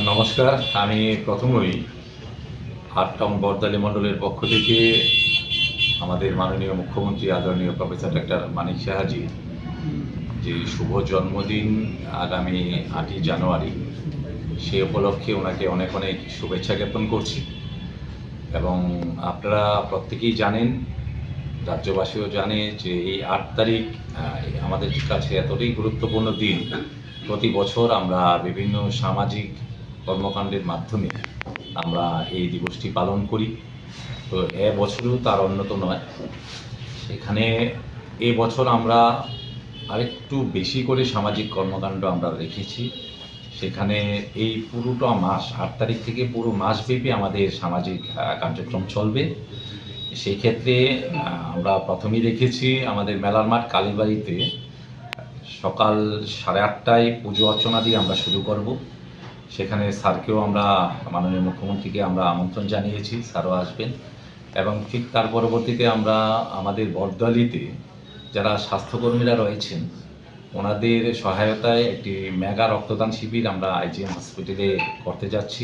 নমস্কার। আমি প্রথমেই টাউন বড়দালি মণ্ডলের পক্ষ থেকে আমাদের মাননীয় মুখ্যমন্ত্রী আদরণীয় প্রফেসর ডক্টর মানিক সাহাজি যে শুভ জন্মদিন আগামী ৮ই জানুয়ারি, সে উপলক্ষে ওনাকে অনেক অনেক শুভেচ্ছা জ্ঞাপন করছি। এবং আপনারা প্রত্যেকেই জানেন, রাজ্যবাসীও জানে যে এই ৮ তারিখ আমাদের কাছে এতটাই গুরুত্বপূর্ণ দিন। প্রতি বছর আমরা বিভিন্ন সামাজিক কর্মকাণ্ডের মাধ্যমে আমরা এই দিবসটি পালন করি। তো এবছরও তার অন্যতম নয়। সেখানে এবছর আমরা আরেকটু বেশি করে সামাজিক কর্মকাণ্ড আমরা রেখেছি। সেখানে এই পুরোটা মাস ৮ তারিখ থেকে পুরো মাসব্যাপী আমাদের সামাজিক কার্যক্রম চলবে। সেই ক্ষেত্রে আমরা প্রথমেই রেখেছি আমাদের মেলার মাঠ কালীবাড়িতে সকাল 8:30টায় পুজো অর্চনা দিয়ে আমরা শুরু করব। সেখানে স্যারকেও আমরা, মাননীয় মুখ্যমন্ত্রীকে আমরা আমন্ত্রণ জানিয়েছি, স্যারও আসবেন। এবং ঠিক তার পরবর্তীতে আমরা আমাদের বড়দালিতে যারা স্বাস্থ্যকর্মীরা রয়েছেন ওনাদের সহায়তায় একটি মেগা রক্তদান শিবির আমরা আইজিএম হসপিটালে করতে যাচ্ছি।